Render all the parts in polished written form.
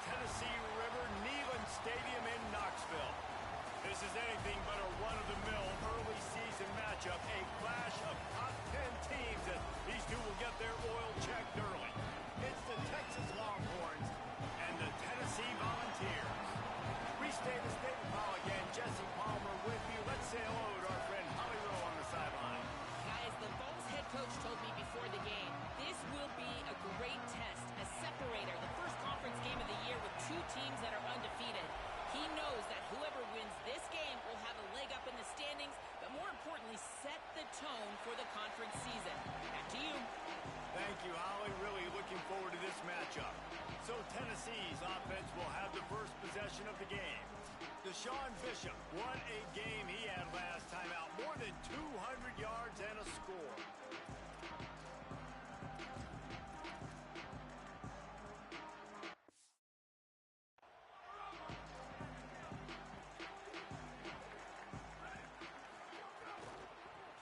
Tennessee River Neyland Stadium in Knoxville. This is anything but a run-of-the-mill early season matchup, a clash of top 10 teams, and these two will get their oil checked early. It's the Texas Longhorns and the Tennessee Volunteers. Restate the statement call again. Jesse Palmer with you. Let's say hello to our friend Holly Rowe on the sideline. Guys, the Vols head coach told me before the game, this will be a great test, a separator, the first conference game of the year with two teams that are undefeated. He knows that whoever wins this game will have a leg up in the standings, but more importantly, set the tone for the conference season. Back to you. Thank you, Holly. Really looking forward to this matchup. So Tennessee's offense will have the first possession of the game. Deshaun Bishop won a game he had last time out. More than 200 yards and a score.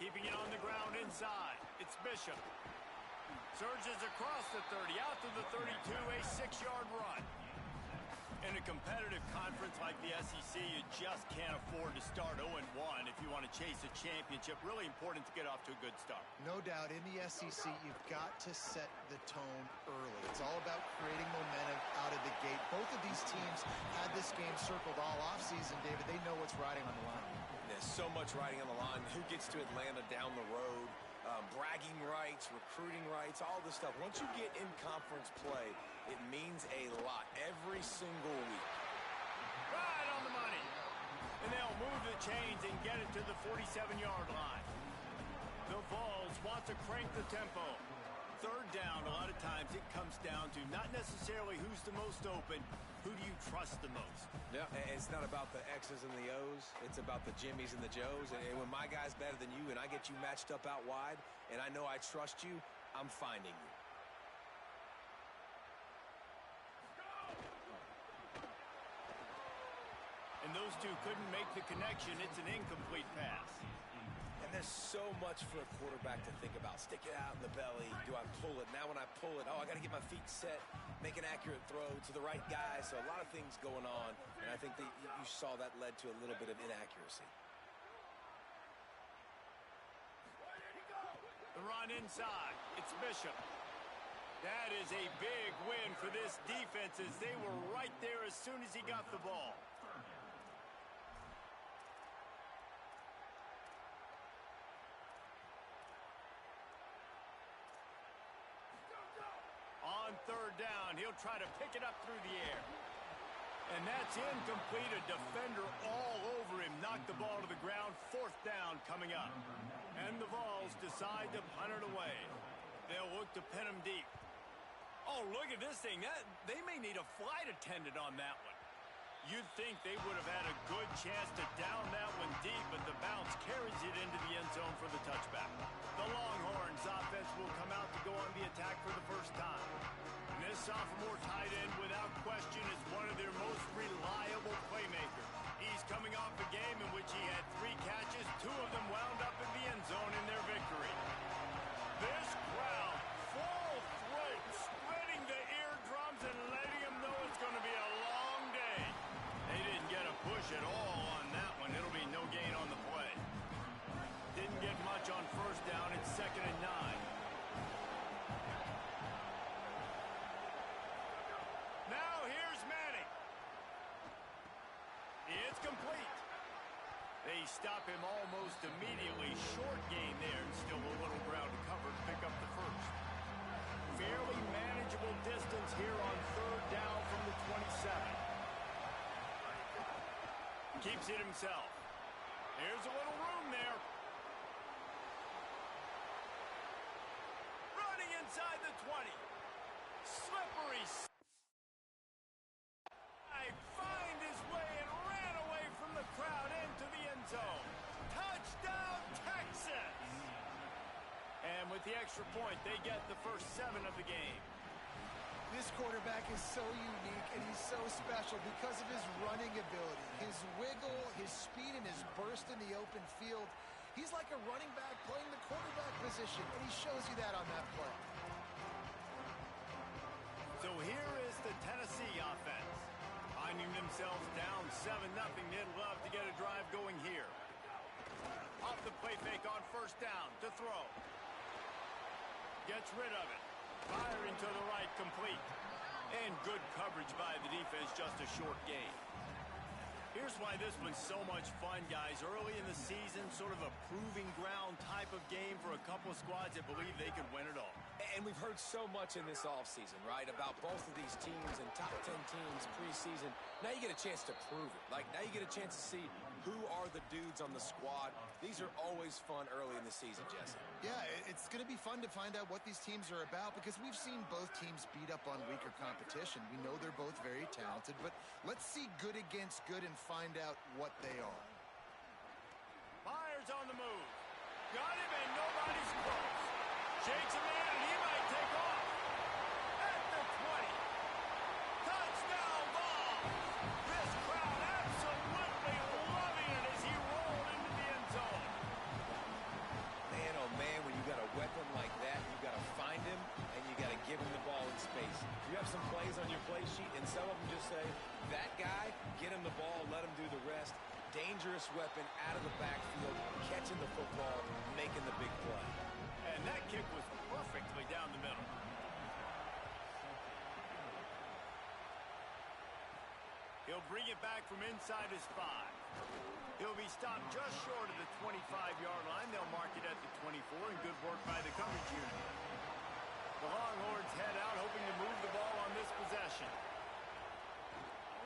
Keeping it on the ground inside. It's Bishop. Surges across the 30, out to the 32, a 6-yard run. In a competitive conference like the SEC, you just can't afford to start 0-1 if you want to chase a championship. Really important to get off to a good start. No doubt, in the SEC, you've got to set the tone early. It's all about creating momentum out of the gate. Both of these teams had this game circled all offseason, David. They know what's riding on the line. There's so much riding on the line. Who gets to Atlanta down the road? Bragging rights, recruiting rights, all this stuff. Once you get in conference play, it means a lot every single week. Right on the money. And they'll move the chains and get it to the 47-yard line. The Vols want to crank the tempo. Third down, a lot of times it comes down to not necessarily who's the most open, who do you trust the most? Yeah, it's not about the X's and the O's. It's about the Jimmys and the Joes. And when my guy's better than you and I get you matched up out wide and I know I trust you, I'm finding you. And those two couldn't make the connection. It's an incomplete pass. And there's so much for a quarterback to think about. Stick it out in the belly. Do I pull it? Now when I pull it, I got to get my feet set, make an accurate throw to the right guy. So a lot of things going on. And I think that you saw that led to a little bit of inaccuracy. The run inside. It's Bishop. That is a big win for this defense as they were right there as soon as he got the ball. On third down, he'll try to pick it up through the air. And that's incomplete. A defender all over him. Knocked the ball to the ground. Fourth down coming up. And the Vols decide to punt it away. They'll look to pin him deep. Oh, look at this thing. They may need a flight attendant on that one. You'd think they would have had a good chance to down that one deep, but the bounce carries it into the end zone for the touchback. The Longhorns offense will come out to go on the attack for the first time. And this sophomore tight end, without question, is one of their most reliable playmakers. He's coming off a game in which he had 3 catches, 2 of them wound up in the end zone in their victory. This crowd, full throat, spreading the eardrums and letting them know it's going to be a long day. They didn't get a push at all on that one. It'll be no gain on the play. Didn't get much on first down. It's 2nd and 9. Now here's Manning. It's complete. They stop him almost immediately. Short gain there, and still a little ground to cover to pick up the first. Fairly manageable distance here on third down from the 27. Keeps it himself. There's a little room there. Running inside the 20. Slippery. I find his way and ran away from the crowd into the end zone. Touchdown, Texas! And with the extra point, they get the first 7 of the game. This quarterback is so unique and he's so special because of his running ability, his wiggle, his speed, and his burst in the open field. He's like a running back playing the quarterback position, and he shows you that on that play. So here is the Tennessee offense. Finding themselves down 7-0, they'd love to get a drive going here. Off the play fake on first down to throw. Gets rid of it. Firing to the right, complete. And good coverage by the defense, just a short gain. Here's why this one's so much fun, guys. Early in the season, sort of a proving ground type of game for a couple of squads that believe they could win it all. And we've heard so much in this offseason, right, about both of these teams and top 10 teams preseason. Now you get a chance to prove it. Like, now you get a chance to see who are the dudes on the squad. These are always fun early in the season, Jesse. Yeah, it's going to be fun to find out what these teams are about because we've seen both teams beat up on weaker competition. We know they're both very talented, but let's see good against good and find out what they are. Myers on the move. Got him, and nobody's close. Shakes him in, and he might take off. At the 20. Touchdown ball. This crowd absolutely loving it as he rolled into the end zone. Man, oh man, when you got a weapon like that, you got to find him, and you got to give him the ball in space. You have some plays on your play sheet, and some of them just say, that guy, get him the ball, let him do the rest. Dangerous weapon out of the backfield, catching the football, making the big play. And that kick was perfectly down the middle. He'll bring it back from inside his 5. He'll be stopped just short of the 25-yard line. They'll mark it at the 24, and good work by the coverage unit. The Longhorns head out, hoping to move the ball on this possession.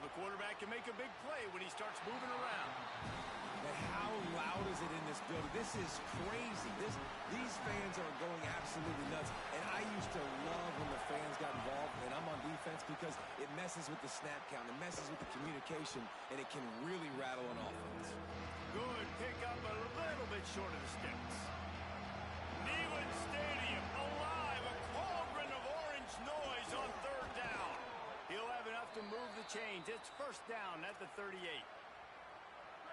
The quarterback can make a big play when he starts moving around. Man, how loud is it in this building? This is crazy. These fans are going absolutely nuts. And I used to love when the fans got involved, and I'm on defense because it messes with the snap count. It messes with the communication, and it can really rattle an offense. Good pick up a little bit short of the sticks. Neyland Stadium alive. A cauldron of orange noise on third down. He'll have enough to move the chains. It's first down at the 38.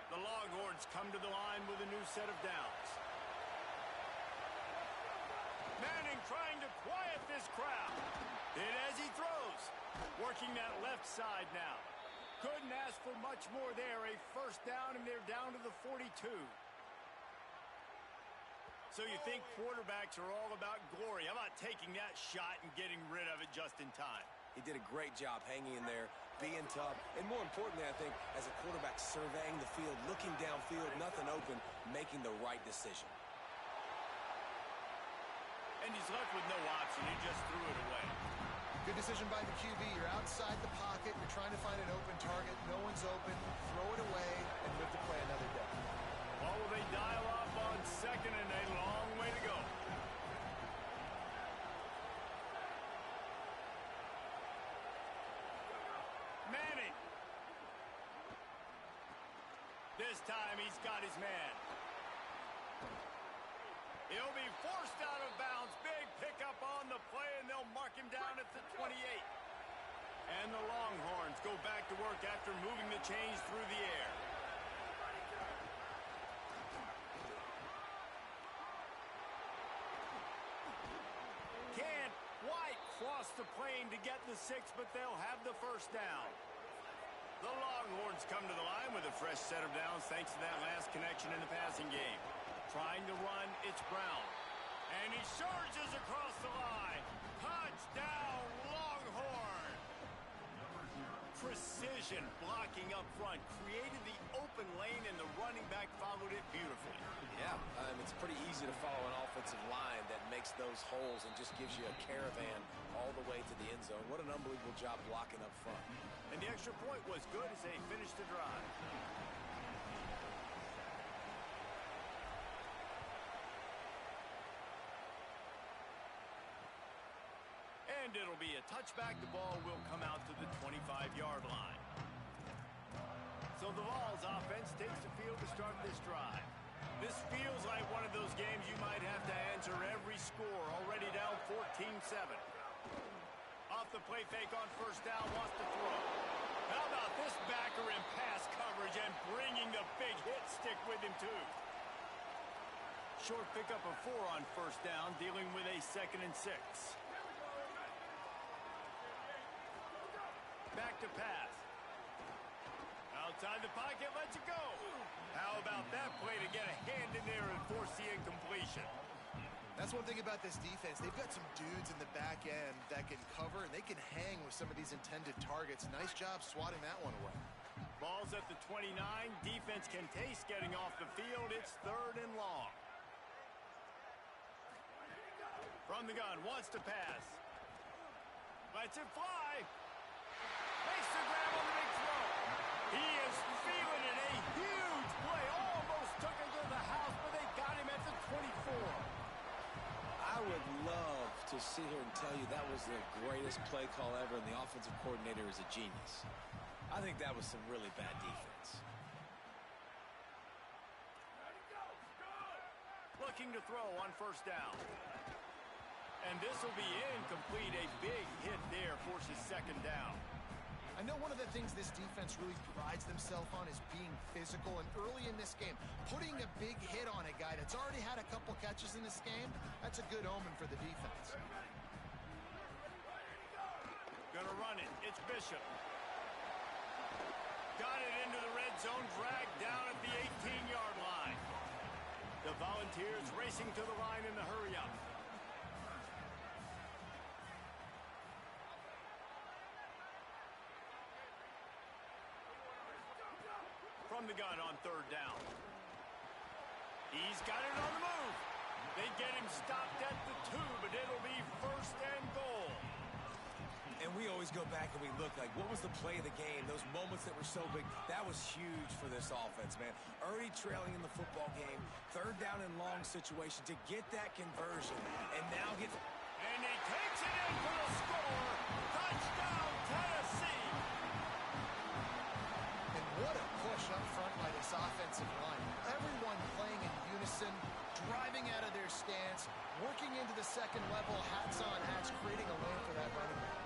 The Longhorns come to the line with a new set of downs. Manning trying to quiet this crowd. Did as he throws. Working that left side now. Couldn't ask for much more there. A first down, and they're down to the 42. So you think quarterbacks are all about glory. How about taking that shot and getting rid of it just in time? He did a great job hanging in there, being tough, and more importantly, I think, as a quarterback surveying the field, looking downfield, nothing open, making the right decision. And he's left with no option. He just threw it away. Good decision by the QB. You're outside the pocket. You're trying to find an open target. No one's open. Throw it away and live to play another day. Well, will they dial up on second and a long way to go? Manning. This time he's got his man. He'll be forced out of bounds. Big pickup on the play, and they'll mark him down at the 28. And the Longhorns go back to work after moving the chains through the air. Can't quite cross the plane to get the 6, but they'll have the first down. The Longhorns come to the line with a fresh set of downs thanks to that last connection in the passing game. Trying to run, it's Brown. And he surges across the line. Touchdown, Longhorn! Precision blocking up front. Created the open lane, and the running back followed it beautifully. Yeah, it's pretty easy to follow an offensive line that makes those holes and just gives you a caravan all the way to the end zone. What an unbelievable job blocking up front. And the extra point was good as they finished the drive. And it'll be a touchback. The ball will come out to the 25-yard line. So the Vols offense takes the field to start this drive. This feels like one of those games you might have to answer every score. Already down 14-7. Off the play fake on first down, wants to throw. How about this backer in pass coverage and bringing the big hit stick with him too. Short pickup of 4 on first down, dealing with a 2nd and 6. to pass. Outside the pocket, lets it go. How about that play to get a hand in there and force the incompletion? That's one thing about this defense. They've got some dudes in the back end that can cover, and they can hang with some of these intended targets. Nice job swatting that one away. Ball's at the 29. Defense can taste getting off the field. It's 3rd and long. From the gun, wants to pass. Lets it fly. Makes the grab on the big throw. He is feeling it. A huge play. Almost took him to the house, but they got him at the 24. I would love to sit here and tell you that was the greatest play call ever, and the offensive coordinator is a genius. I think that was some really bad defense. Looking to throw on 1st down. And this will be incomplete. A big hit there forces 2nd down. I know one of the things this defense really prides themselves on is being physical, and early in this game, putting a big hit on a guy that's already had a couple catches in this game, that's a good omen for the defense. Gonna run it. It's Bishop. Got it into the red zone, dragged down at the 18-yard line. The Volunteers racing to the line in the hurry-up. From the gun on 3rd down. He's got it on the move. They get him stopped at the 2, but it'll be 1st and goal. And we always go back and we look like, what was the play of the game? Those moments that were so big, that was huge for this offense, man. Already trailing in the football game, 3rd down and long situation to get that conversion, and now get... And he takes it in for the score. Touchdown, Tennessee. And what a push up front by this offensive line. Everyone playing in unison, driving out of their stance, working into the 2nd level, hats on hats, creating a lane for that running back.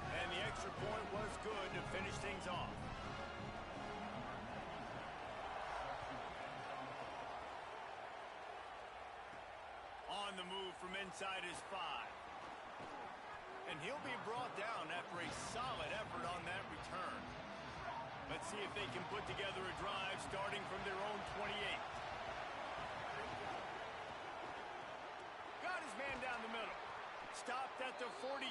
And the extra point was good to finish things off. On the move from inside his 5. And he'll be brought down after a solid effort on that return. Let's see if they can put together a drive starting from their own 28. Got his man down the middle. Stopped at the 43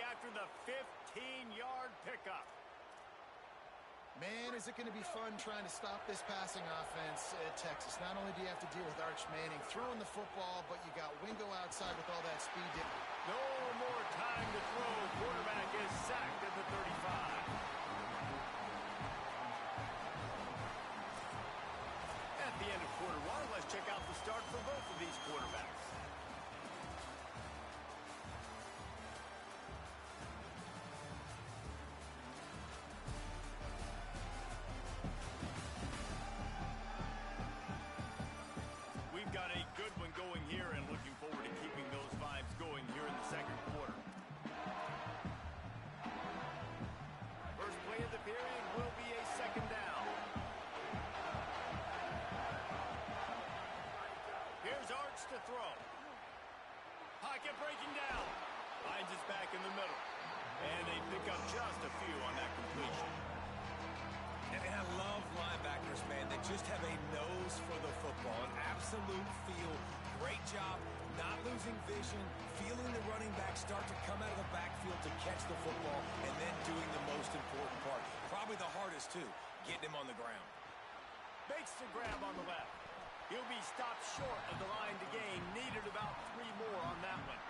after the 15-yard pickup. Man, is it going to be fun trying to stop this passing offense at Texas. Not only do you have to deal with Arch Manning throwing the football, but you got Wingo outside with all that speed. No more time to throw. Quarterback is sacked at the 35. At the end of quarter 1, let's check out the start for both of these quarterbacks. We've got a good one going here and looking forward to keeping those vibes going here in the 2nd quarter. First play of the period will be a 2nd down. Here's Arch to throw. Pocket breaking down. Finds his back in the middle. And they pick up just a few on that completion. And I love linebackers, man, that just have a nose for the football, an absolute feel. Great job not losing vision, feeling the running back start to come out of the backfield to catch the football, and then doing the most important part. Probably the hardest, too, getting him on the ground. Makes the grab on the left. He'll be stopped short of the line to gain. Needed about 3 more on that one.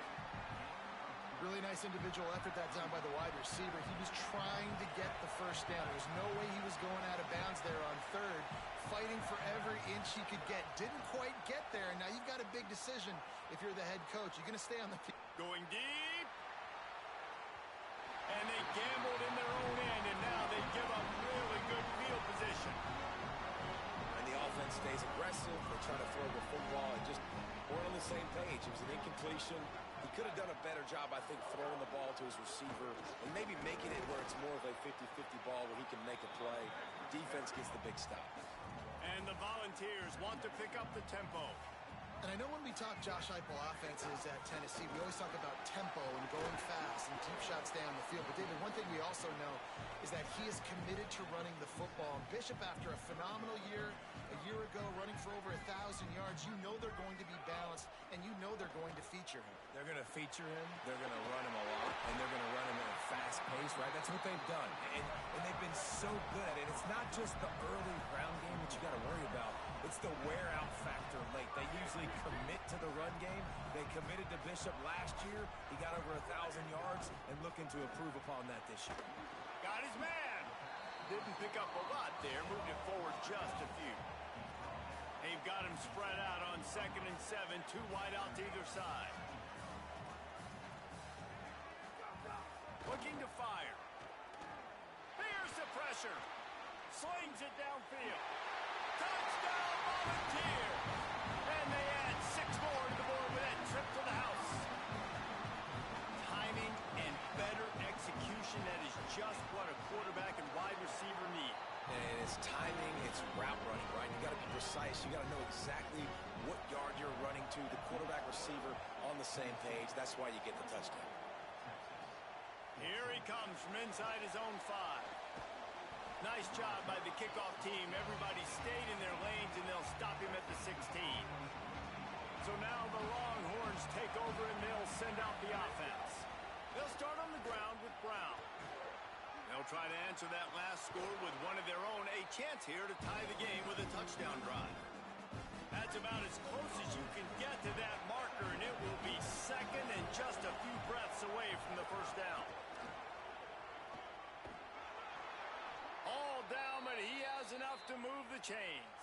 Really nice individual effort that time by the wide receiver. He was trying to get the 1st down. There's no way he was going out of bounds there on 3rd. Fighting for every inch he could get. Didn't quite get there. Now you've got a big decision if you're the head coach. You're going to stay on the field. Going deep. And they gambled in their own end, and now they give up really good field position. And the offense stays aggressive. They try to throw the football and just weren't on the same page. It was an incompletion. He could have done a better job, I think, throwing the ball to his receiver and maybe making it where it's more of a 50-50 ball where he can make a play. Defense gets the big stop. And the Volunteers want to pick up the tempo. And I know when we talk Josh Heupel offenses at Tennessee, we always talk about tempo and going fast and deep shots down the field. But, David, one thing we also know is that he is committed to running the football. And Bishop, after a phenomenal year, a year ago, running for over 1,000 yards, you know they're going to be balanced, and you know they're going to feature him. They're going to feature him, they're going to run him a lot, and they're going to run him at a fast pace, right? That's what they've done, and they've been so good at it. It's not just the early ground game that you got to worry about. It's the wear-out factor late. They usually commit to the run game. They committed to Bishop last year. He got over 1,000 yards and looking to improve upon that this year. Got his man. Didn't pick up a lot there. Moved it forward just a few. They've got him spread out on 2nd and 7. 2 wide out to either side. Looking to fire. Here's the pressure. Slings it downfield. Touchdown, Volunteer! And they add 6 more to the board with that trip to the house. Timing and better execution, that is just what a quarterback and wide receiver need. And it's timing, it's route running, right? You got to be precise. You got to know exactly what yard you're running to. The quarterback receiver on the same page. That's why you get the touchdown. Here he comes from inside his own 5. Nice job by the kickoff team. Everybody stayed in their lanes, and they'll stop him at the 16. So now the Longhorns take over, and they'll send out the offense. They'll start on the ground with Brown. They'll try to answer that last score with one of their own. A chance here to tie the game with a touchdown drive. That's about as close as you can get to that marker, and it will be 2nd and just a few breaths away from the first down. All down, but he has enough to move the chains.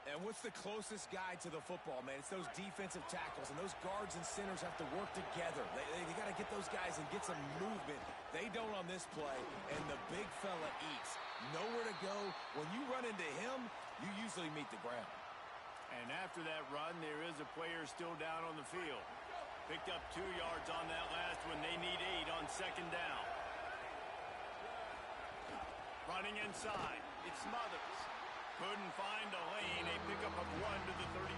And what's the closest guy to the football, man? It's those defensive tackles, and those guards and centers have to work together. They got to get those guys and get some movement. They don't on this play, and the big fella eats. Nowhere to go. When you run into him, you usually meet the ground. And after that run, there is a player still down on the field. Picked up 2 yards on that last one. They need 8 on 2nd down. Running inside. It's Smothers. Couldn't find a lane. A pickup of 1 to the 31.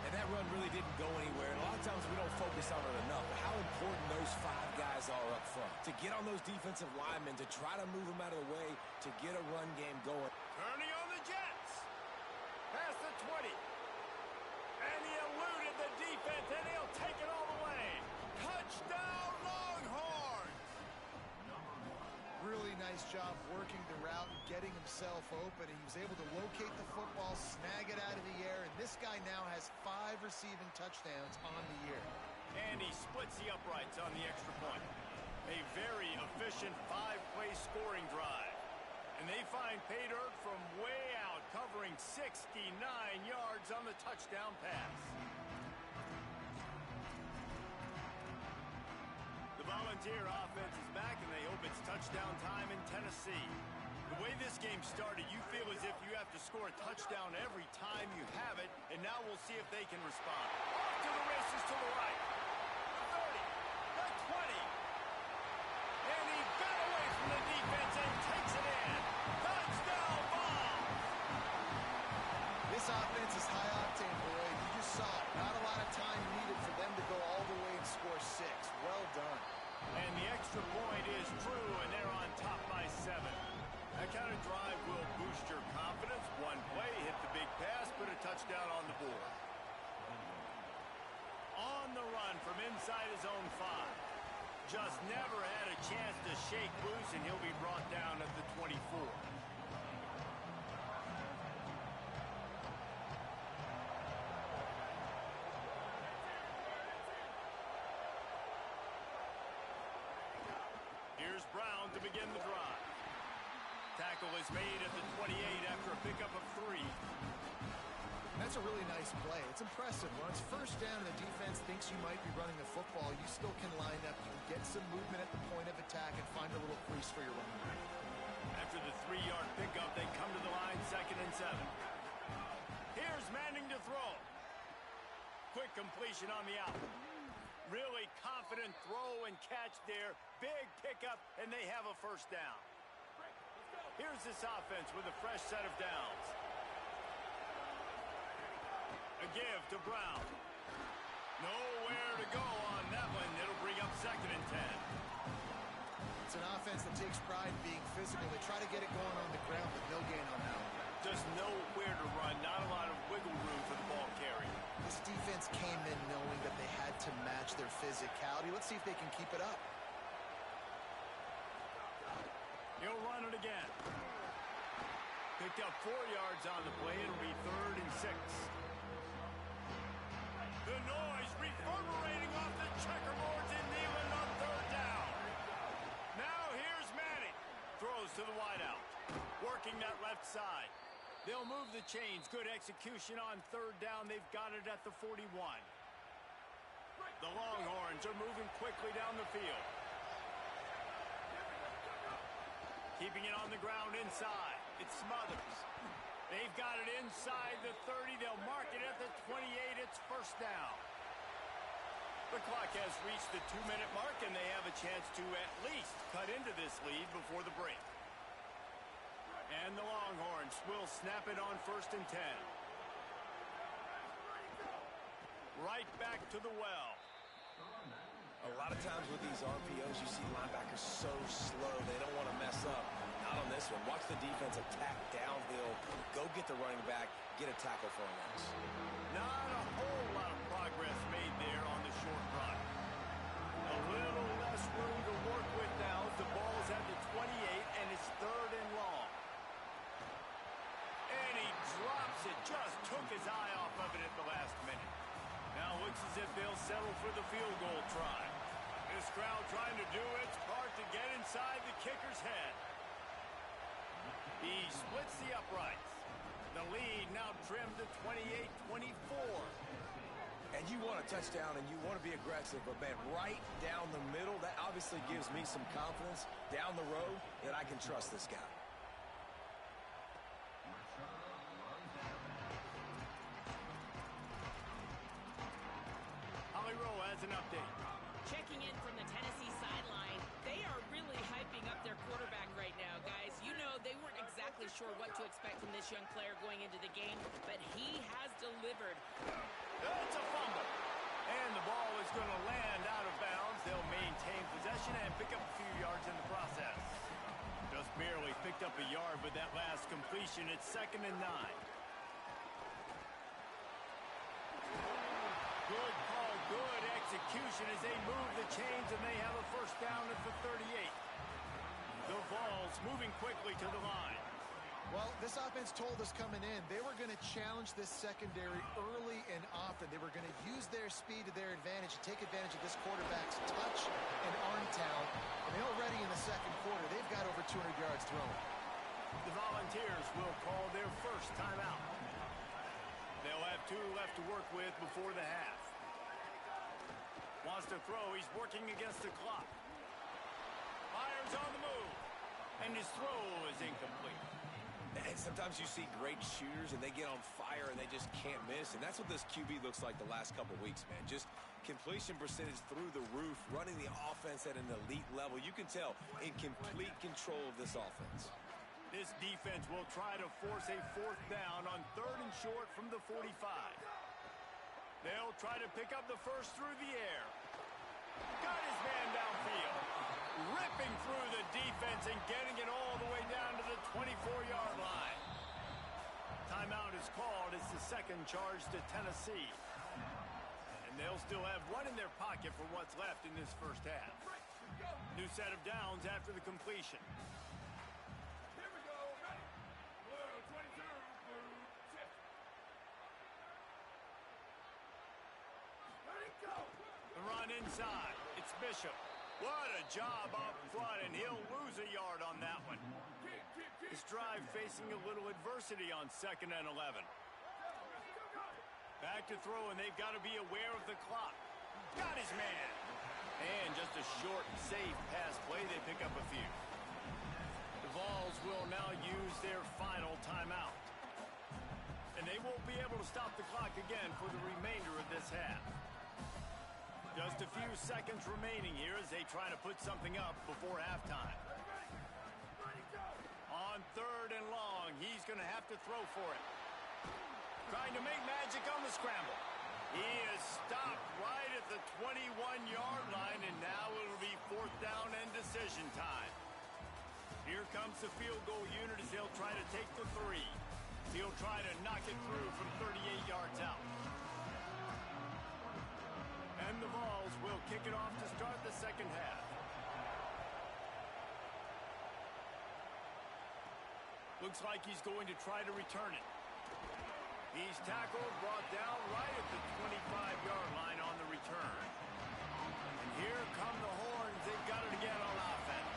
And that run really didn't go anywhere. And a lot of times we don't focus on it enough. How important those 5 guys are up front. To get on those defensive linemen, to try to move them out of the way, to get a run game going. Turning on the Jets. Past the 20. And he eluded the defense, and he'll take it all the way. Touchdown, Longhorns! Really nice job working the route and getting himself open. He was able to locate the football, snag it out of the air, and this guy now has 5 receiving touchdowns on the year. And he splits the uprights on the extra point. A very efficient 5-play scoring drive. And they find Pay Dirt from way out, covering 69 yards on the touchdown pass. The Volunteer offense is back, and they hope it's touchdown time in Tennessee. The way this game started, you feel as if you have to score a touchdown every time you have it, and now we'll see if they can respond. Off to the races to the right. The 30, the 20. And he got away from the defense and takes it in. Touchdown ball! This offense is high octane, boy. You just saw it. Not a lot of time needed for them to go all the way and score 6. Well done. And the extra point is true, and they're on top by 7. That kind of drive will boost your confidence. One play, hit the big pass, put a touchdown on the board. On the run from inside his own 5. Just never had a chance to shake loose, and he'll be brought down at the 24. Here's Brown to begin the drive. Tackle is made at the 28 after a pickup of 3. That's a really nice play. It's impressive. Once first down and the defense thinks you might be running the football, you still can line up. You can get some movement at the point of attack and find a little crease for your running back. After the 3-yard pickup, they come to the line 2nd and 7. Here's Manning to throw. Quick completion on the out. Really confident throw and catch there. Big pickup, and they have a first down. Here's this offense with a fresh set of downs. A give to Brown. Nowhere to go on that one. It'll bring up 2nd and 10. It's an offense that takes pride in being physical. They try to get it going on the ground, but no gain on that one. Just nowhere to run. Not a lot of wiggle room for the ball carrier. This defense came in knowing that they had to match their physicality. Let's see if they can keep it up. He'll run it again. Picked up 4 yards on the play. It'll be 3rd and 6. The noise reverberating off the checkerboards in Neyland on 3rd down. Now here's Manning. Throws to the wideout. Working that left side. They'll move the chains. Good execution on 3rd down. They've got it at the 41. The Longhorns are moving quickly down the field. Keeping it on the ground inside. It's Smothers. They've got it inside the 30. They'll mark it at the 28. It's 1st down. The clock has reached the 2-minute mark, and they have a chance to at least cut into this lead before the break. And the Longhorns will snap it on 1st and 10. Right back to the well. A lot of times with these RPOs, you see linebackers so slow, they don't want to mess up. Not on this one. Watch the defense attack downhill, go get the running back, get a tackle for a loss. Not a whole lot of progress made there on the short run. A little less room to work with now as the ball's at the 28, and it's 3rd and long. And he drops it, just took his eye off of it at the last minute. Now looks as if they'll settle for the field goal try. This crowd trying to do its part to get inside the kicker's head. He splits the uprights. The lead now trimmed to 28-24. And you want a touchdown and you want to be aggressive, but man, right down the middle, that obviously gives me some confidence down the road that I can trust this guy. Holly Rowe has an update. Checking in from the Tennessee sideline, they are really hyping up their quarterback right now, guys. You know, they weren't exactly sure what to expect from this young player going into the game, but he has delivered. It's a fumble. And the ball is going to land out of bounds. They'll maintain possession and pick up a few yards in the process. Just barely picked up a yard with that last completion. It's 2nd and 9. Good call, good execution as they move the chains, and they have a 1st down at the 38. The Vols moving quickly to the line. Well, this offense told us coming in they were going to challenge this secondary early and often. They were going to use their speed to their advantage and take advantage of this quarterback's touch and arm talent. And already in the 2nd quarter, they've got over 200 yards thrown. The Volunteers will call their 1st timeout. They'll have 2 left to work with before the half. Wants to throw. He's working against the clock. Fires on the move. And his throw is incomplete. And sometimes you see great shooters and they get on fire and they just can't miss. And that's what this QB looks like the last couple weeks, man. Just completion percentage through the roof, running the offense at an elite level. You can tell in complete control of this offense. This defense will try to force a 4th down on 3rd and short from the 45. They'll try to pick up the first through the air. Got his man downfield. Ripping through the defense and getting it all the way down to the 24-yard line. Timeout is called. It's the 2nd charge to Tennessee. And they'll still have 1 in their pocket for what's left in this 1st half. New set of downs after the completion. Here we go. Ready. Blue 22. Blue 6. Ready, go. The run inside. It's Bishop. What a job up front, and he'll lose a yard on that one. This drive facing a little adversity on 2nd and 11. Back to throw, and they've got to be aware of the clock. Got his man. And just a short, safe pass play. They pick up a few. The Vols will now use their final timeout. And they won't be able to stop the clock again for the remainder of this half. Just a few seconds remaining here as they try to put something up before halftime. On 3rd and long, he's going to have to throw for it. Trying to make magic on the scramble. He is stopped right at the 21-yard line, and now it'll be 4th down and decision time. Here comes the field goal unit as they'll try to take the 3. He'll try to knock it through from 38 yards out. And the Vols will kick it off to start the second half. Looks like he's going to try to return it. He's tackled, brought down right at the 25-yard line on the return. And here come the Horns. They've got it again on offense.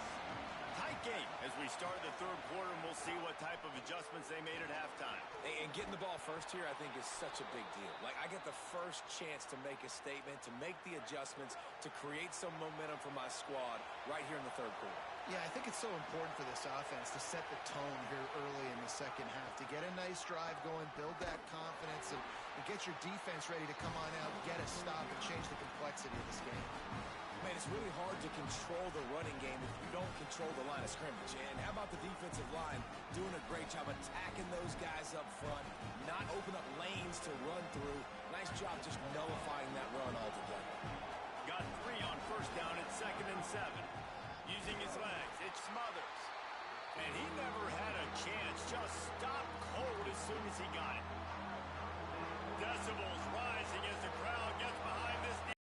Tight game as we start the third quarter, and we'll see what type of adjustments they made at halftime. And getting the ball first here, I think, is such a big deal. Like, I get the first chance to make a statement, to make the adjustments, to create some momentum for my squad right here in the third quarter. Yeah, I think it's so important for this offense to set the tone here early in the second half, to get a nice drive going, build that confidence, and get your defense ready to come on out, get a stop, and change the complexity of this game. Man, it's really hard to control the running game if you don't control the line of scrimmage. And how about the defensive line doing a great job attacking those guys up front, not open up lanes to run through. Nice job just nullifying that run altogether. Got 3 on first down at 2nd and 7. Using his legs, it's Smothers. And he never had a chance, just stopped cold as soon as he got it. Decibels rising as the crowd gets behind this defense.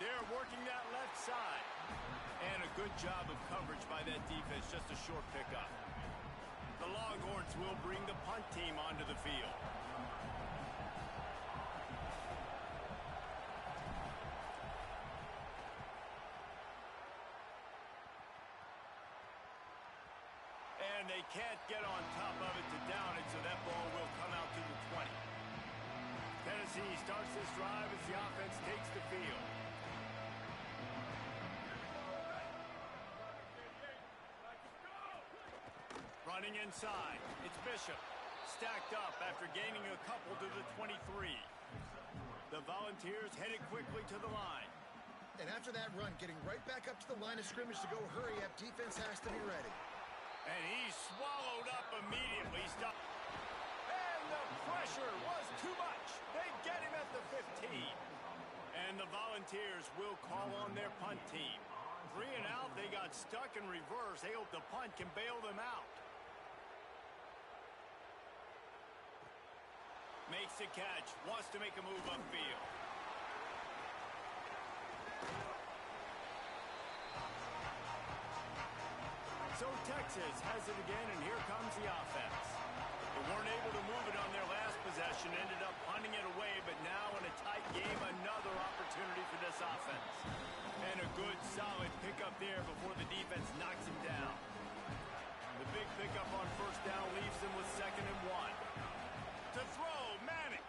They're working that left side. And a good job of coverage by that defense, just a short pickup. The Longhorns will bring the punt team onto the field. And they can't get on top of it to down it, so that ball will come out to the 20. Tennessee starts this drive as the offense takes the field. Running inside, it's Bishop. Stacked up after gaining a couple to the 23. The Volunteers headed quickly to the line. And after that run, getting right back up to the line of scrimmage to go hurry up, defense has to be ready. And he's swallowed up immediately. And the pressure was too much. They get him at the 15. And the Volunteers will call on their punt team. 3 and out, they got stuck in reverse. They hope the punt can bail them out. Makes the catch, wants to make a move upfield. So Texas has it again, and here comes the offense. They weren't able to move it on their last possession, ended up punting it away, but now in a tight game, another opportunity for this offense. And a good, solid pickup there before the defense knocks him down. The big pickup on first down leaves them with 2nd and 1. To throw, Manning.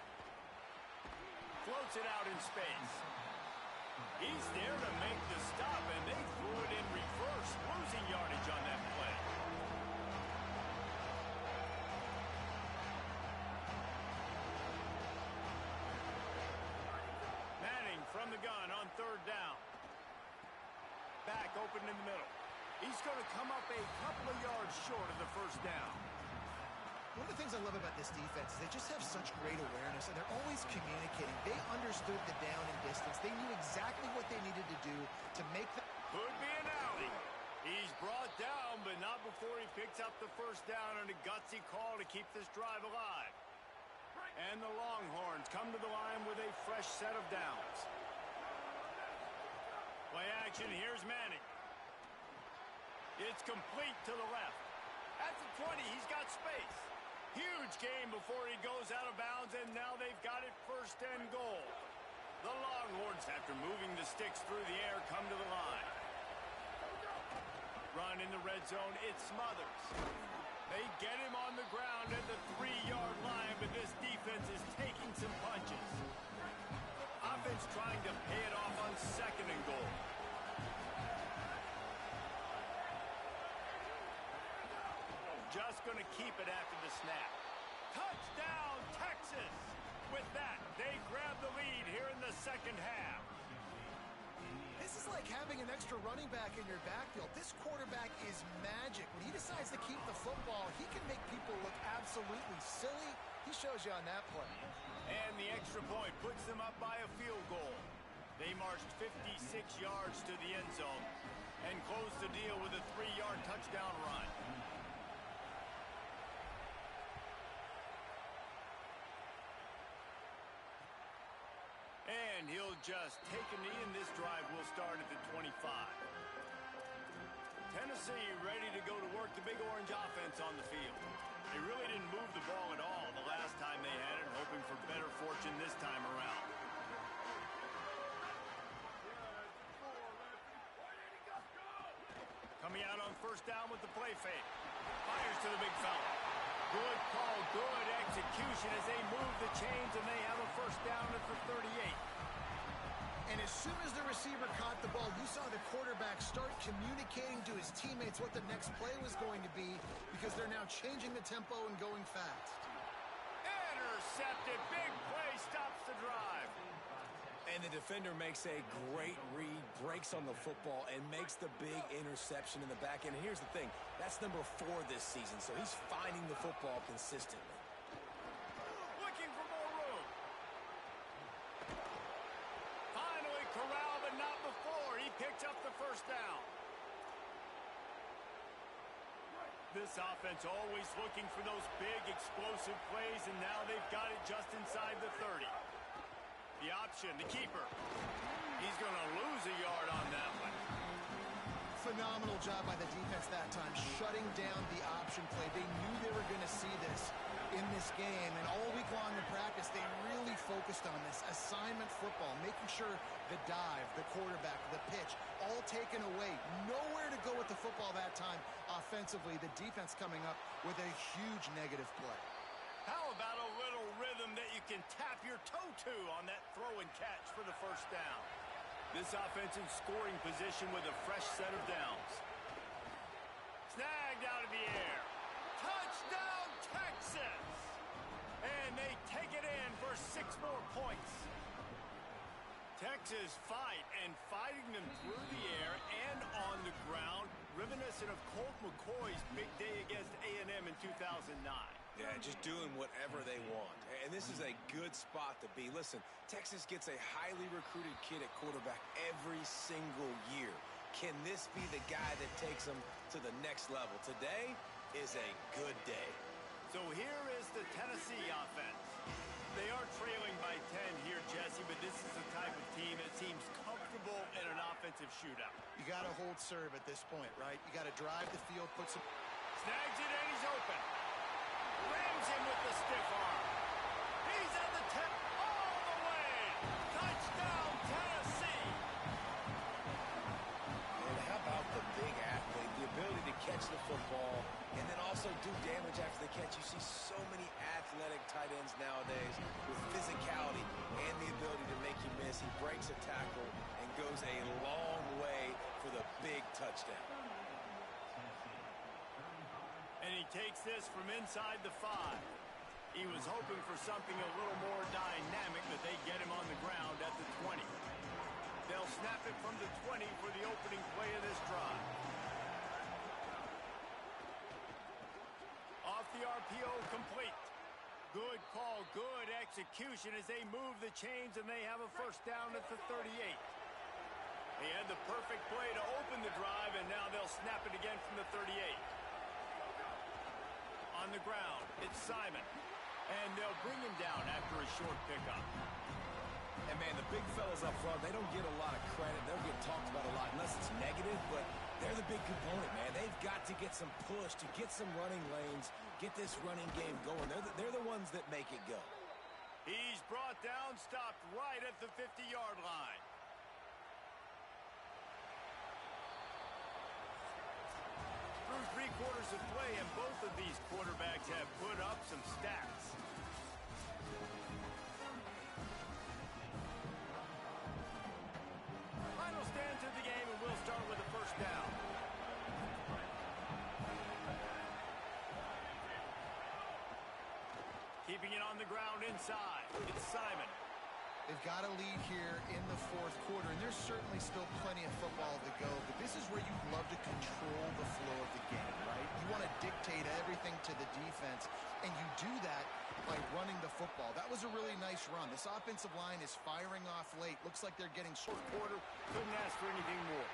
Floats it out in space. He's there to make the stop, and they threw it in reverse, losing yardage on that play. Manning from the gun on 3rd down. Back open in the middle. He's going to come up a couple of yards short of the first down. One of the things I love about this defense is they just have such great awareness, and they're always communicating. They understood the down and distance. They knew exactly what they needed to do to make the... Could be an alley. He's brought down, but not before he picks up the first down, and a gutsy call to keep this drive alive. And the Longhorns come to the line with a fresh set of downs. Play action, here's Manning. It's complete to the left. At the 20, he's got space. Huge game before he goes out of bounds, and now they've got it 1st and goal. The Longhorns, after moving the sticks through the air, come to the line. Run in the red zone, it's Smothers. They get him on the ground at the 3-yard line, but this defense is taking some punches. Offense trying to pay it off on 2nd and goal. Just going to keep it after the snap. Touchdown, Texas! With that, they grab the lead here in the second half. This is like having an extra running back in your backfield. This quarterback is magic. When he decides to keep the football, he absolutely silly? He shows you on that play. And the extra point puts them up by a field goal. They marched 56 yards to the end zone and closed the deal with a 3-yard touchdown run. And he'll just take a knee, and this drive will start at the 25. Tennessee ready to go to work, the Big Orange offense on the field. They really didn't move the ball at all the last time they had it, hoping for better fortune this time around. Coming out on first down with the play fake. Fires to the big fella. Good call, good execution as they move the chains, and they have a first down at the 38. And as soon as the receiver caught the ball, you saw the quarterback start communicating to his teammates what the next play was going to be, because they're now changing the tempo and going fast. Intercepted. Big play stops the drive. And the defender makes a great read, breaks on the football, and makes the big interception in the back end. And here's the thing, that's number 4 this season, so he's finding the football consistently. Looking for more room. Finally corralled, but not before. He picked up the first down. This offense always looking for those big explosive plays, and now they've got it just inside the 30. The option, the keeper. He's going to lose a yard on that one. Phenomenal job by the defense that time, shutting down the option play. They knew they were going to see this in this game, and all week long in practice, they really focused on this. Assignment football, making sure the dive, the quarterback, the pitch, all taken away. Nowhere to go with the football that time offensively. The defense coming up with a huge negative play. How about a little rhythm that you can tap your toe to on that throw and catch for the first down? This offense in scoring position with a fresh set of downs. Snagged out of the air. Touchdown, Texas! And they take it in for 6 more points. Texas fighting them through the air and on the ground, reminiscent of Colt McCoy's big day against A&M in 2009. Yeah, just doing whatever they want. And this is a good spot to be. Listen, Texas gets a highly recruited kid at quarterback every single year. Can this be the guy that takes them to the next level? Today is a good day. So here is the Tennessee offense. They are trailing by 10 here, Jesse, but this is the type of team that seems comfortable in an offensive shootout. You got to hold serve at this point, right? You got to drive the field, put some... Snags it, and he's open. Rams him with the stiff arm. He's at the 10 all the way. Touchdown, Tennessee. And how about the big athlete, the ability to catch the football and then also do damage after the catch. You see so many athletic tight ends nowadays with physicality and the ability to make you miss. He breaks a tackle and goes a long way for the big touchdown. And he takes this from inside the 5. He was hoping for something a little more dynamic, but they get him on the ground at the 20. They'll snap it from the 20 for the opening play of this drive. Off the RPO, complete. Good call, good execution as they move the chains, and they have a first down at the 38. They had the perfect play to open the drive, and now they'll snap it again from the 38. On the ground, it's Simon. And they'll bring him down after a short pickup. And, man, the big fellas up front, they don't get a lot of credit. They'll get talked about a lot unless it's negative, but they're the big component, man. They've got to get some push, to get some running lanes, get this running game going. They're the ones that make it go. He's brought down, stopped right at the 50-yard line. Through 3 quarters of play, and both of these quarterbacks have put up some stats. Final stands of the game, and we'll start with a first down. Keeping it on the ground inside. It's Simon. They've got a lead here in the 4th quarter, and there's certainly still plenty of football to go, but this is where you'd love to control the flow of the game, right? You want to dictate everything to the defense, and you football. That was a really nice run. This offensive line is firing off late. Looks like they're getting short. Quarter, couldn't ask for anything more.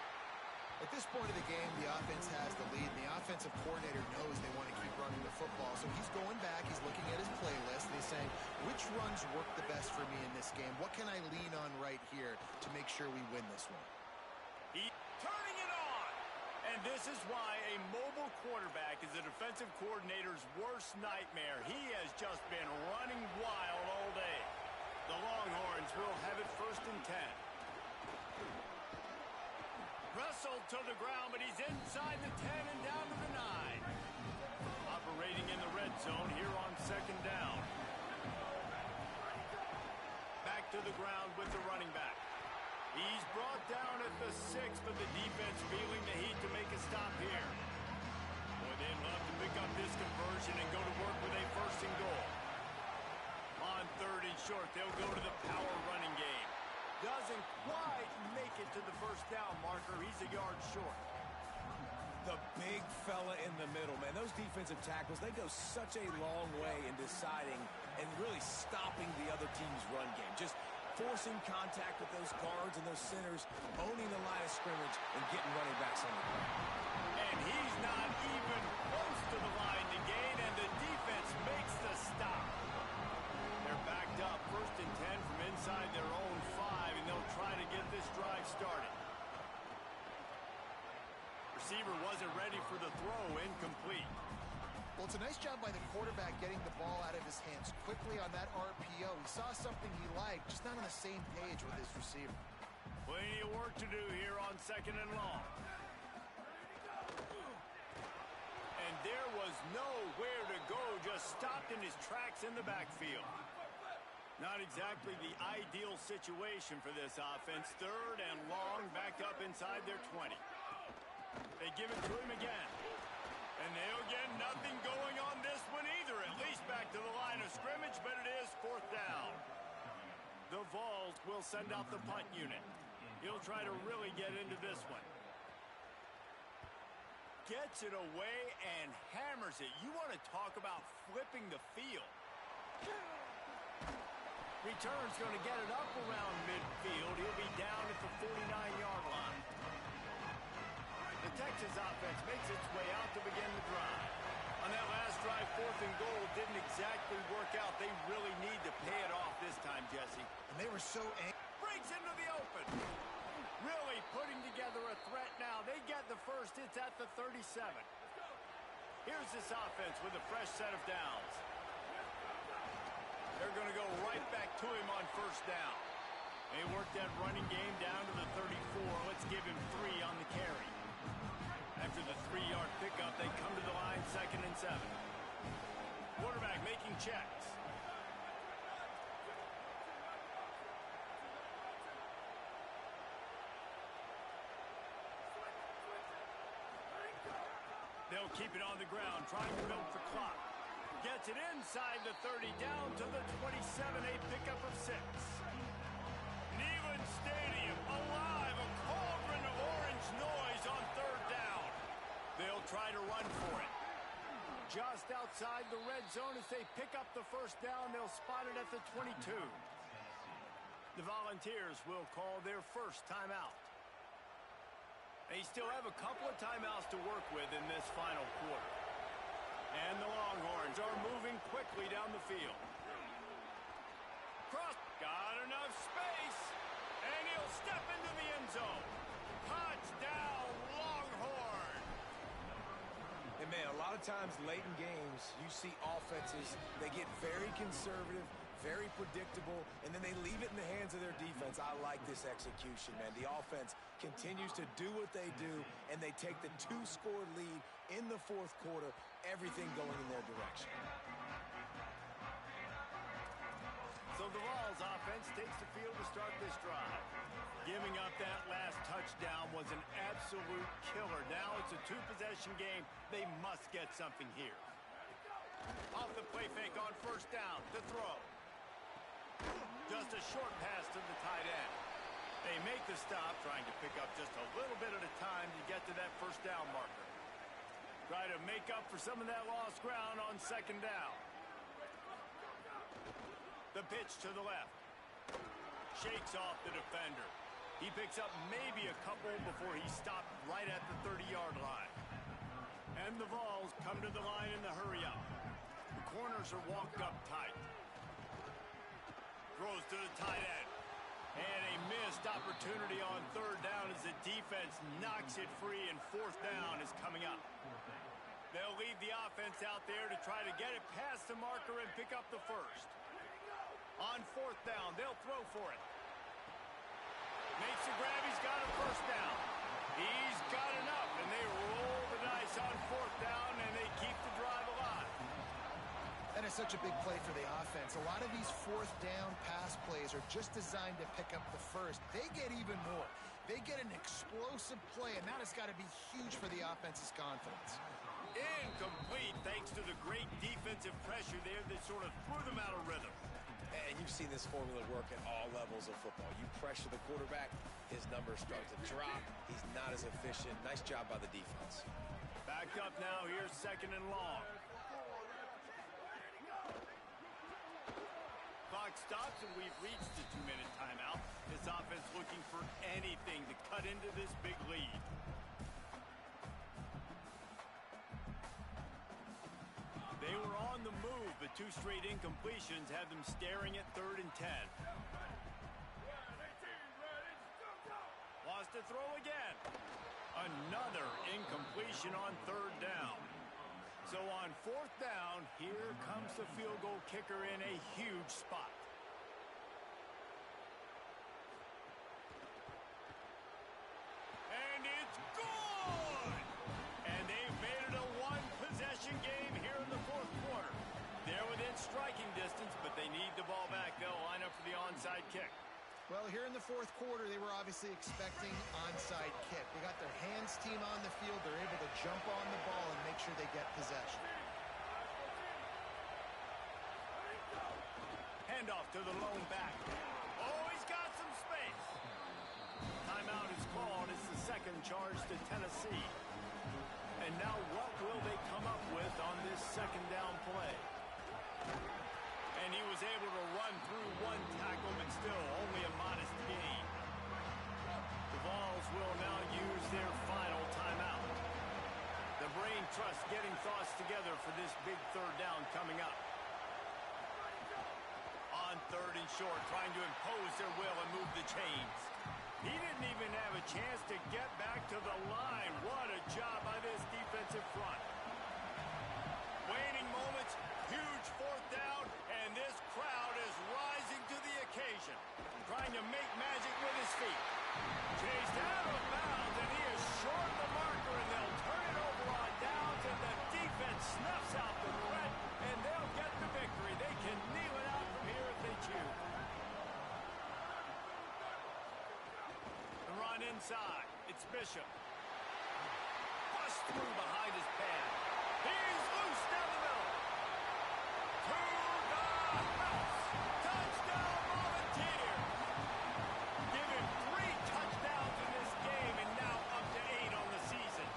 At this point of the game, the offense has the lead. The offensive coordinator knows they want to keep running the football. So he's going back. He's looking at his playlist. And he's saying, which runs work the best for me in this game? What can I lean on right here to make sure we win this one? He's turning it on. And this is why a mobile quarterback is a defensive coordinator's worst nightmare. He has just been running wild all day. The Longhorns will have it 1st and 10. Wrestled to the ground, but he's inside the 10 and down to the 9. Operating in the red zone here on 2nd down. Back to the ground with the running back. He's brought down at the 6, but the defense feeling the heat to make a stop here. Boy, they'd love to pick up this conversion and go to work with a 1st and goal. On 3rd and short, they'll go to the power running game. Doesn't quite make it to the 1st down marker. He's a yard short. The big fella in the middle, man. Those defensive tackles, they go such a long way in deciding and really stopping the other team's run game. Just forcing contact with those guards and those centers, owning the line of scrimmage, and getting running backs on the ground. And he's not even close to the line to gain, and the defense makes the stop. They're backed up 1st and 10 from inside their own 5, and they'll try to get this drive started. Receiver wasn't ready for the throw, incomplete. Well, it's a nice job by the quarterback getting the ball out of his hands quickly on that RPO. He saw something he liked, just not on the same page with his receiver. Plenty of work to do here on 2nd and long. And there was nowhere to go, just stopped in his tracks in the backfield. Not exactly the ideal situation for this offense. 3rd and long, back up inside their 20. They give it to him again. And they'll get nothing going on this one either, at least back to the line of scrimmage, but it is 4th down. The Vols will send out the punt unit. He'll try to really get into this one. Gets it away and hammers it. You want to talk about flipping the field. Return's going to get it up around midfield. He'll be down at the 49-yard line. The Texas offense makes its way out to begin the drive. On that last drive, 4th and goal didn't exactly work out. They really need to pay it off this time, Jesse. And they were so angry. Breaks into the open. Really putting together a threat now. They get the 1st. It's at the 37. Here's this offense with a fresh set of downs. They're going to go right back to him on 1st down. They work that running game down to the 34. Let's give him 3 on the carry. After the 3-yard pickup, they come to the line 2nd and 7. Quarterback making checks. They'll keep it on the ground, trying to milk the clock. Gets it inside the 30, down to the 27, a pickup of 6. Neyland Stadium alive, a cauldron of orange noise on 3rd down. They'll try to run for it. Just outside the red zone as they pick up the 1st down, they'll spot it at the 22. The Volunteers will call their 1st timeout. They still have a couple of timeouts to work with in this final quarter. And the Longhorns are moving quickly down the field. Cross, got enough space, and he'll step into the end zone. Touchdown, Longhorn! And man, a lot of times late in games, you see offenses, they get very conservative, very predictable, and then they leave it in the hands of their defense. I like this execution, man. The offense continues to do what they do, and they take the 2-score lead in the 4th quarter, everything going in their direction. So the Vols offense takes the field to start this drive. Giving up that last touchdown was an absolute killer. Now it's a 2-possession game. They must get something here. Off the play fake on 1st down to throw. Just a short pass to the tight end. They make the stop, trying to pick up just a little bit at a time to get to that 1st down marker. Try to make up for some of that lost ground on 2nd down. The pitch to the left. Shakes off the defender. He picks up maybe a couple before he stopped right at the 30-yard line. And the Vols come to the line in the hurry-up. The corners are walked up tight. Throws to the tight end. And a missed opportunity on third down as the defense knocks it free, and fourth down is coming up. They'll leave the offense out there to try to get it past the marker and pick up the first. On fourth down, they'll throw for it. Makes the grab, he's got a first down. He's got enough, and they roll the dice on fourth down, and they keep the drive alive. That is such a big play for the offense. A lot of these fourth down pass plays are just designed to pick up the first. They get even more. They get an explosive play, and that has got to be huge for the offense's confidence. Incomplete thanks to the great defensive pressure there that sort of threw them out of rhythm. And you've seen this formula work at all levels of football. You pressure the quarterback, his numbers start to drop. He's not as efficient. Nice job by the defense. Backed up now, here's second and long. Clock stops, and we've reached the 2-minute timeout. This offense looking for anything to cut into this big lead. They were on the move, but two straight incompletions had them staring at 3rd and 10. Lost a throw again. Another incompletion on 3rd down. So on 4th down, here comes the field goal kicker in a huge spot. And it's good! And they've made it a one-possession game here in the 4th quarter. They're within striking distance, but they need the ball back. They'll line up for the onside kick. Well, here in the 4th quarter, they were obviously expecting onside kick. They got their hands team on the field. They're able to jump on the ball and make sure they get possession. Handoff to the lone back. Oh, he's got some space. Timeout is called. It's the second charge to Tennessee. And now what will they come up with on this second down play? And he was able to run through one tackle, but still only a modest gain. The Vols will now use their final timeout. The brain trust getting thoughts together for this big 3rd down coming up. On 3rd and short, trying to impose their will and move the chains. He didn't even have a chance to get back to the line. What a job by this defensive front. Waning moments, huge 4th down, and this crowd is rising to the occasion. Trying to make magic with his feet. Chased out of bounds, and he is short the marker, and they'll turn it over on downs, and the defense snuffs out the threat, and they'll get the victory. They can kneel it out from here if they choose. The run inside. It's Bishop. Bust through behind his pad. He's loose down the middle. To the house. Touchdown, Volunteers. Give him 3 touchdowns in this game, and now up to 8 on the season.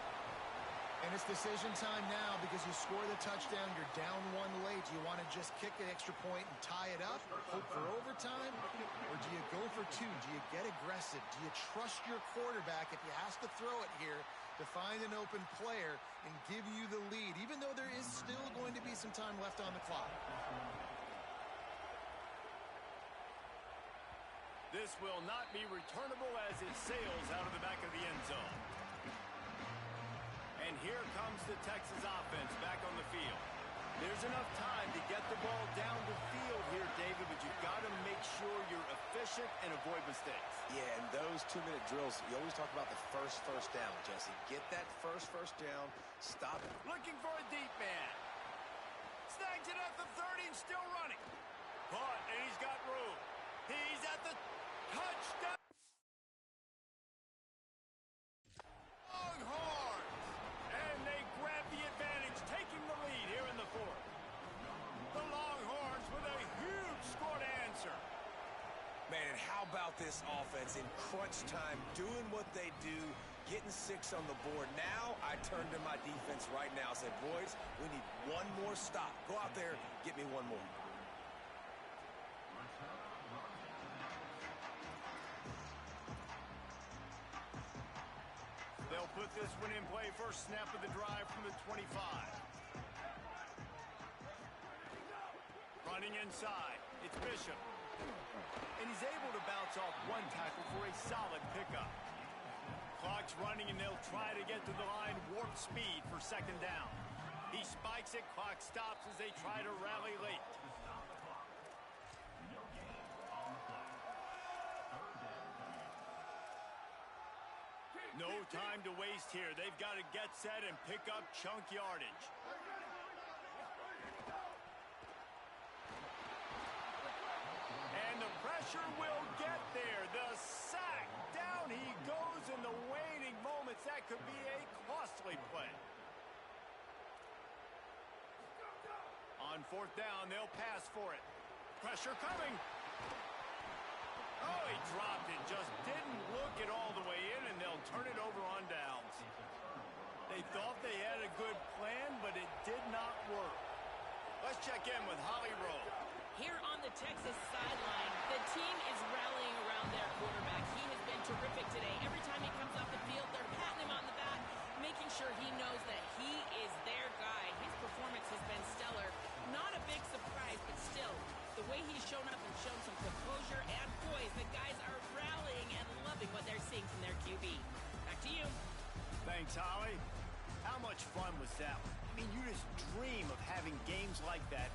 And it's decision time now because you score the touchdown, you're down 1 late. Do you want to just kick an extra point and tie it up, hope for overtime, or do you go for 2? Do you get aggressive? Do you trust your quarterback if he has to throw it here to find an open player and give you the lead, even though there is still going to be some time left on the clock? This will not be returnable as it sails out of the back of the end zone. And here comes the Texas offense back on the field. There's enough time to get the ball down the field here, David, but you've got to make sure you're efficient and avoid mistakes. Yeah, and those 2-minute drills, you always talk about the first down, Jesse. Get that first down, stop it. Looking for a deep man. Snags it at the 30 and still running. Caught, and he's got room. He's at the touchdown. Longhorns. And they grab the advantage, taking the lead here in the 4th. The Longhorns with a huge score to answer. Man, and how about this offense in crunch time, doing what they do, getting 6 on the board. Now I turn to my defense right now and say, boys, we need 1 more stop. Go out there, get me 1 more. one in play, first snap of the drive from the 25. Running inside, it's Bishop. And he's able to bounce off one tackle for a solid pickup. Clock's running, and they'll try to get to the line, warp speed for second down. He spikes it, clock stops as they try to rally late. No time to waste here. They've got to get set and pick up chunk yardage. And the pressure will get there. The sack. Down he goes in the waning moments. That could be a costly play. On fourth down, they'll pass for it. Pressure coming. Oh, he dropped it. Just didn't look it all the way in, and they'll turn it over on downs. They thought they had a good plan, but it did not work. Let's check in with Holly Rowe. Here on the Texas sideline, the team is rallying around their quarterback. He has been terrific today. Every time he comes off the field, they're patting him on the back, making sure he knows that he is their guy. His performance has been stellar. Not a big surprise, but still, the way he's shown up and shown some composure and poise, the guys are rallying and loving what they're seeing from their QB. Back to you. Thanks, Holly. How much fun was that? I mean, you just dream of having games like that